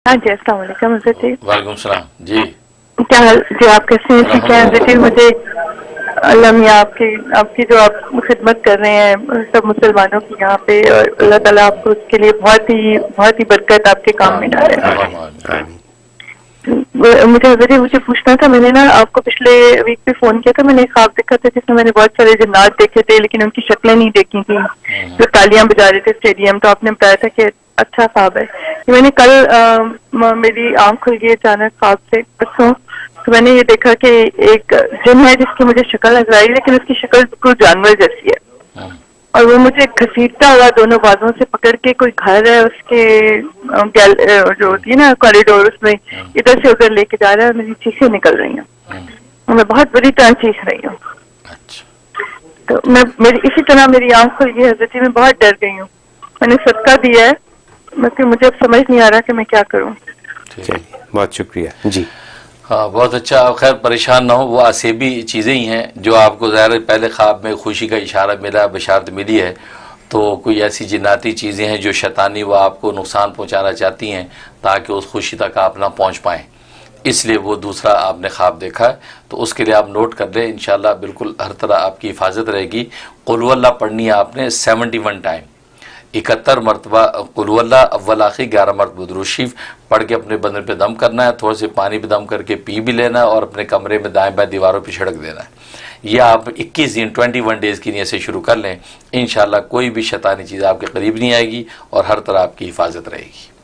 ہاں جی، السلام علیکم حضرت جی۔ وعلیکم السلام جی، کیا حال جی؟ آپ کیسے ہیں؟ ٹھیک ہے حضرت جی؟ مجھے اللہ میاں آپ کی جو آپ خدمت کر رہے ہیں سب مسلمانوں کی یہاں پہ، اور اللہ تعالیٰ آپ کو اس کے لیے بہت ہی برکت آپ کے کام میں ڈالے۔ مجھے حضرت مجھے پوچھنا تھا، میں نے نا آپ کو پچھلے ویک پہ فون کیا تھا، میں نے ایک خواب دیکھا تھا جس میں نے بہت سارے جنات دیکھے تھے لیکن ان کی شکلیں نہیں دیکھی تھیں، جو تالیاں بجا رہے تھے اسٹیڈیم، تو آپ نے بتایا تھا کہ اچھا خواب ہے۔ میں نے کل میری آنکھ کھل گئی اچانک خواب سے پرسوں، تو میں نے یہ دیکھا کہ ایک جن ہے جس کی مجھے شکل نظر آئی لیکن اس کی شکل بالکل جانور جیسی ہے، اور وہ مجھے گھسیٹتا ہوا دونوں بازوں سے پکڑ کے، کوئی گھر ہے اس کے جو ہوتی ہے نا کوریڈور، اس میں ادھر سے ادھر لے کے جا رہا ہے، اور میری چیخیں نکل رہی ہیں، میں بہت بری طرح چیخ رہی ہوں۔ تو اسی طرح میری آنکھ کھل گئی حضرت جی، میں بہت ڈر گئی ہوں، میں نے صدقہ دیا ہے لیکن مجھے اب سمجھ نہیں آ رہا کہ میں کیا کروں۔ چلیے بہت شکریہ جی۔ ہاں بہت اچھا، خیر پریشان نہ ہو، وہ آسیبی چیزیں ہی ہیں جو آپ کو ظاہر پہلے خواب میں خوشی کا اشارہ ملا، بشارت ملی ہے، تو کوئی ایسی جناتی چیزیں ہیں جو شیطانی وہ آپ کو نقصان پہنچانا چاہتی ہیں تاکہ اس خوشی تک آپ نہ پہنچ پائیں، اس لیے وہ دوسرا آپ نے خواب دیکھا ہے، تو اس کے لیے آپ نوٹ کر لیں، انشاءاللہ بالکل ہر طرح آپ کی حفاظت رہے گی۔ قل ہو اللہ پڑھنی ہے آپ نے 71 ٹائم، 71 مرتبہ قل ہو اللہ، اول آخر 11 مرتبہ درود شریف پڑھ کے اپنے بدن پہ دم کرنا ہے، تھوڑے سے پانی پہ دم کر کے پی بھی لینا ہے، اور اپنے کمرے میں دائیں بائیں دیواروں پہ چھڑک دینا ہے۔ یہ آپ 21 دن 21 ڈیز کی نیت سے شروع کر لیں، انشاءاللہ کوئی بھی شیطانی چیز آپ کے قریب نہیں آئے گی اور ہر طرح آپ کی حفاظت رہے گی۔